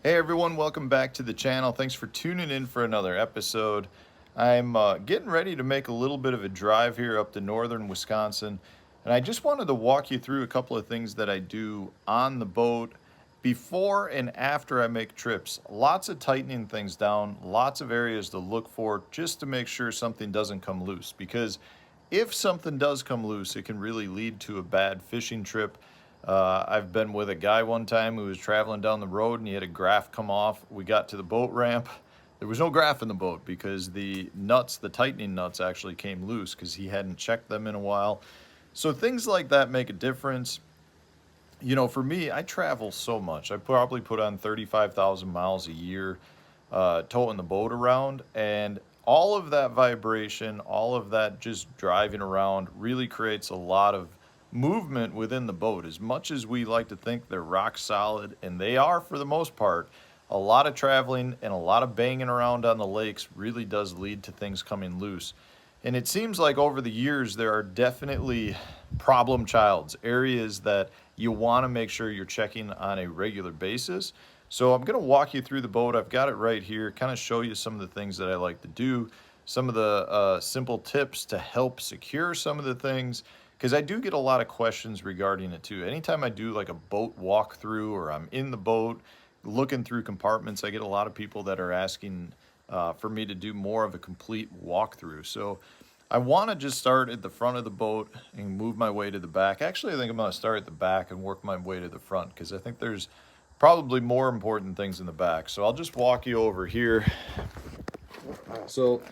Hey everyone, welcome back to the channel. Thanks for tuning in for another episode. I'm getting ready to make a little bit of a drive here up to northern Wisconsin, and I just wanted to walk you through a couple of things that I do on the boat before and after I make trips. Lots of tightening things down, lots of areas to look for just to make sure something doesn't come loose, because if something does come loose, it can really lead to a bad fishing trip. I've been with a guy one time who was traveling down the road and he had a graph come off. We got to the boat ramp. There was no graph in the boat because the nuts, the tightening nuts actually came loose because he hadn't checked them in a while. So things like that make a difference. You know, for me, I travel so much. I probably put on 35,000 miles a year towing the boat around, and all of that vibration, all of that just driving around really creates a lot of movement within the boat. As much as we like to think they're rock solid, and they are for the most part, a lot of traveling and a lot of banging around on the lakes really does lead to things coming loose. And it seems like over the years there are definitely problem childs, areas that you want to make sure you're checking on a regular basis. So I'm going to walk you through the boat. I've got it right here, kind of show you some of the things that I like to do, some of the simple tips to help secure some of the things, because I do get a lot of questions regarding it too. Anytime I do like a boat walkthrough or I'm in the boat looking through compartments, I get a lot of people that are asking for me to do more of a complete walkthrough. So I want to just start at the front of the boat and move my way to the back. Actually, I think I'm going to start at the back and work my way to the front, because I think there's probably more important things in the back. So I'll just walk you over here. So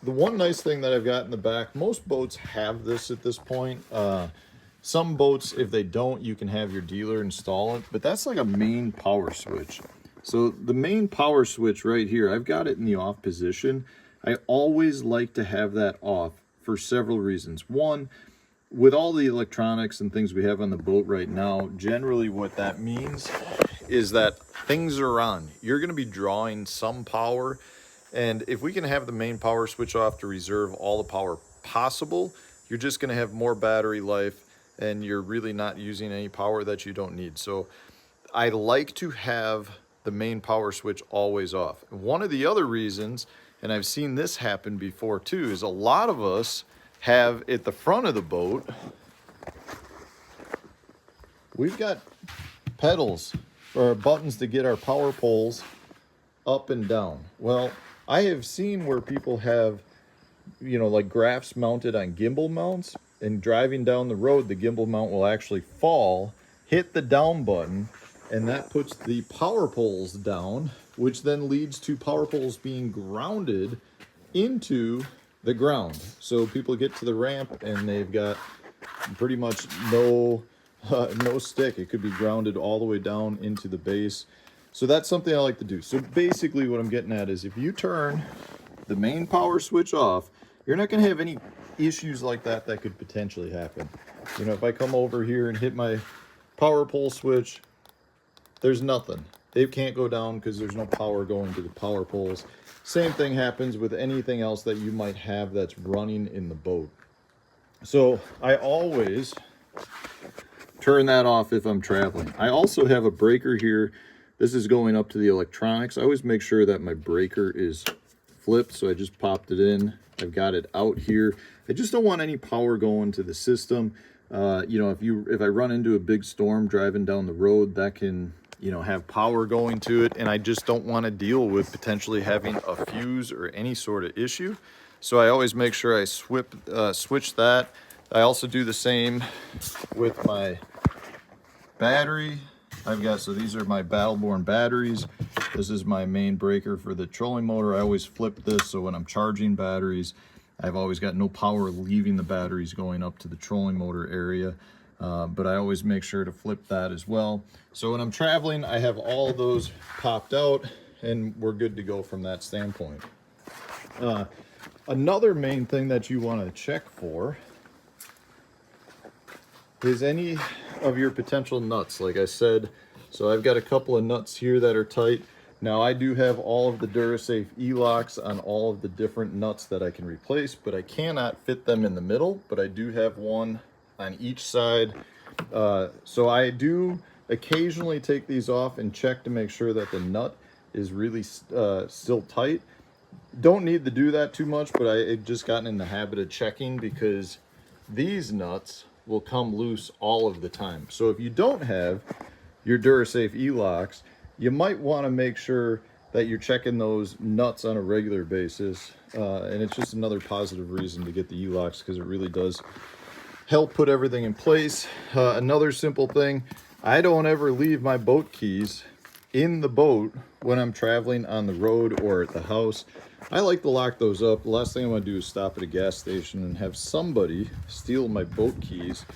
the one nice thing that I've got in the back, most boats have this at this point. Some boats, if they don't, you can have your dealer install it, but that's like a main power switch. So the main power switch right here, I've got it in the off position. I always like to have that off for several reasons. One, with all the electronics and things we have on the boat right now, generally what that means is that things are on. You're going to be drawing some power, and if we can have the main power switch off to reserve all the power possible, you're just going to have more battery life, and you're really not using any power that you don't need. So I like to have the main power switch always off. One of the other reasons, and I've seen this happen before too, is a lot of us have at the front of the boat, we've got pedals or buttons to get our power poles up and down. Well, I have seen where people have, you know, like graphs mounted on gimbal mounts, and driving down the road, the gimbal mount will actually fall, hit the down button, and that puts the power poles down, which then leads to power poles being grounded into the ground. So people get to the ramp and they've got pretty much no stick. It could be grounded all the way down into the base. So that's something I like to do. So basically what I'm getting at is, if you turn the main power switch off, you're not going to have any issues like that could potentially happen. You know, if I come over here and hit my power pole switch, there's nothing. They can't go down because there's no power going to the power poles. Same thing happens with anything else that you might have that's running in the boat. So I always turn that off if I'm traveling. I also have a breaker here. This is going up to the electronics. I always make sure that my breaker is flipped, so I just popped it in. I've got it out here. I just don't want any power going to the system. You know, if I run into a big storm driving down the road, that can, you know, have power going to it, and I just don't want to deal with potentially having a fuse or any sort of issue. So I always make sure I switch that. I also do the same with my battery. So these are my Battleborn batteries. This is my main breaker for the trolling motor. I always flip this, so when I'm charging batteries, I've always got no power leaving the batteries going up to the trolling motor area. But I always make sure to flip that as well. So when I'm traveling, I have all of those popped out, and we're good to go from that standpoint. Another main thing that you want to check for is any of your potential nuts. Like I said, so I've got a couple of nuts here that are tight. Now I do have all of the DuraSafe E-locks on all of the different nuts that I can replace, but I cannot fit them in the middle, but I do have one on each side. So I do occasionally take these off and check to make sure that the nut is really still tight. Don't need to do that too much, but I've just gotten in the habit of checking because these nuts will come loose all of the time. So if you don't have your Durasafe E-locks, you might want to make sure that you're checking those nuts on a regular basis. And it's just another positive reason to get the E-locks, because it really does help put everything in place. Another simple thing, I don't ever leave my boat keys in the boat when I'm traveling on the road or at the house. I like to lock those up. The last thing I want to do is stop at a gas station and have somebody steal my boat keys.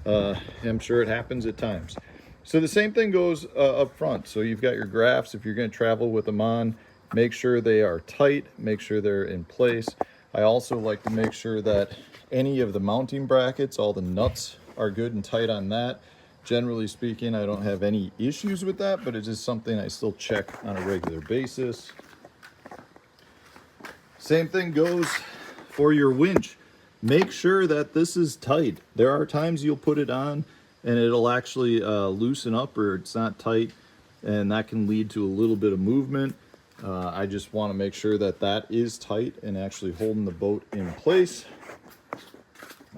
I'm sure it happens at times. So the same thing goes up front. So you've got your graphs. If you're going to travel with them on, make sure they are tight, make sure they're in place. I also like to make sure that any of the mounting brackets, all the nuts are good and tight on that. Generally speaking, I don't have any issues with that, but it is something I still check on a regular basis. Same thing goes for your winch. Make sure that this is tight. There are times you'll put it on and it'll actually loosen up, or it's not tight, and that can lead to a little bit of movement. I just want to make sure that that is tight and actually holding the boat in place.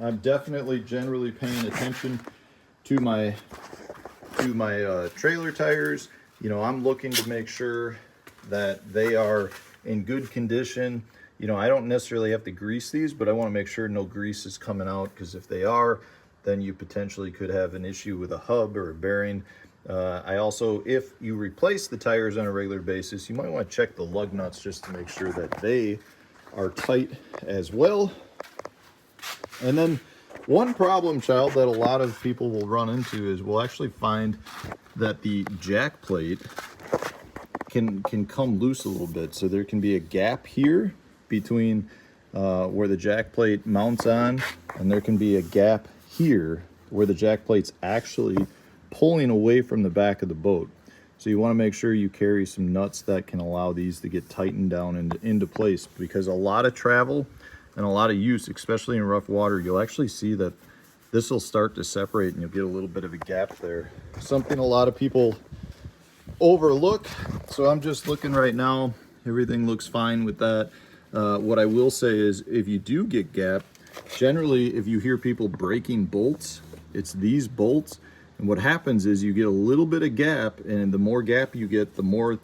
I'm definitely generally paying attention to my trailer tires. You know, I'm looking to make sure that they are in good condition. You know, I don't necessarily have to grease these, but I want to make sure no grease is coming out, because if they are, then you potentially could have an issue with a hub or a bearing. I also, if you replace the tires on a regular basis, you might want to check the lug nuts just to make sure that they are tight as well. And then one problem child that a lot of people will run into is we'll actually find that the jack plate can come loose a little bit. So there can be a gap here between where the jack plate mounts on, and there can be a gap here where the jack plate's actually pulling away from the back of the boat. So you want to make sure you carry some nuts that can allow these to get tightened down and into place, because a lot of travel and a lot of use, especially in rough water, you'll actually see that this will start to separate and you'll get a little bit of a gap there. Something a lot of people overlook. So I'm just looking right now, everything looks fine with that. What I will say is, if you do get gap, generally if you hear people breaking bolts, it's these bolts. And what happens is you get a little bit of gap, and the more gap you get, the more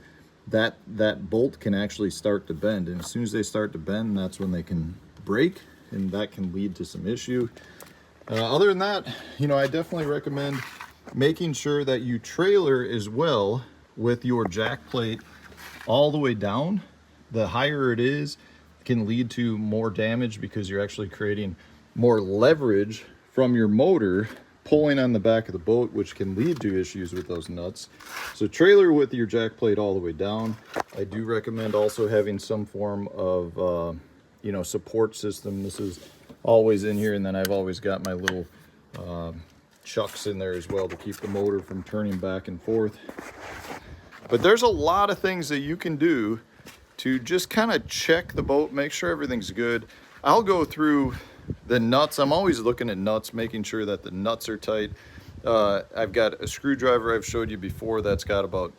that bolt can actually start to bend. And as soon as they start to bend, that's when they can break, and that can lead to some issue. Other than that, you know, I definitely recommend making sure that you trailer as well with your jack plate all the way down. The higher it is, can lead to more damage, because you're actually creating more leverage from your motor pulling on the back of the boat, which can lead to issues with those nuts. So trailer with your jack plate all the way down. I do recommend also having some form of you know, support system. This is always in here, and then I've always got my little chucks in there as well to keep the motor from turning back and forth. But there's a lot of things that you can do to just kind of check the boat, make sure everything's good. I'll go through the nuts. I'm always looking at nuts, making sure that the nuts are tight. I've got a screwdriver I've showed you before that's got about,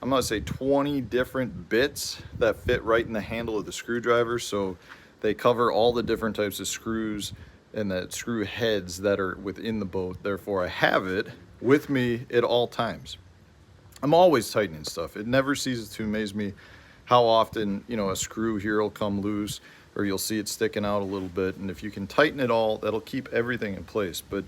I'm gonna say 20 different bits that fit right in the handle of the screwdriver. So they cover all the different types of screws and the screw heads that are within the boat. Therefore, I have it with me at all times. I'm always tightening stuff. It never ceases to amaze me how often, you know, a screw here will come loose, or you'll see it sticking out a little bit. And if you can tighten it all, that'll keep everything in place. But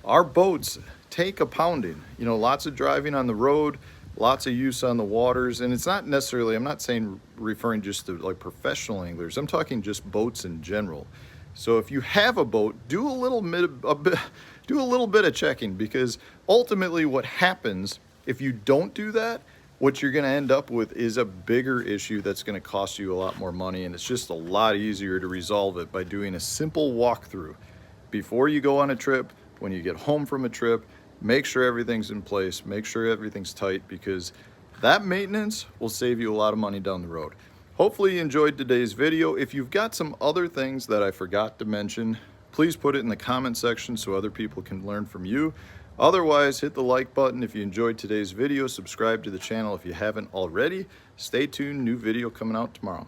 our boats take a pounding. You know, lots of driving on the road, lots of use on the waters. And it's not necessarily, I'm not saying referring just to like professional anglers. I'm talking just boats in general. So if you have a boat, do a little bit of checking, because ultimately what happens if you don't do that, what you're going to end up with is a bigger issue that's going to cost you a lot more money. And it's just a lot easier to resolve it by doing a simple walkthrough before you go on a trip. When you get home from a trip, make sure everything's in place, make sure everything's tight, because that maintenance will save you a lot of money down the road. Hopefully you enjoyed today's video. If you've got some other things that I forgot to mention, please put it in the comment section so other people can learn from you. Otherwise, hit the like button if you enjoyed today's video. Subscribe to the channel if you haven't already. Stay tuned, new video coming out tomorrow.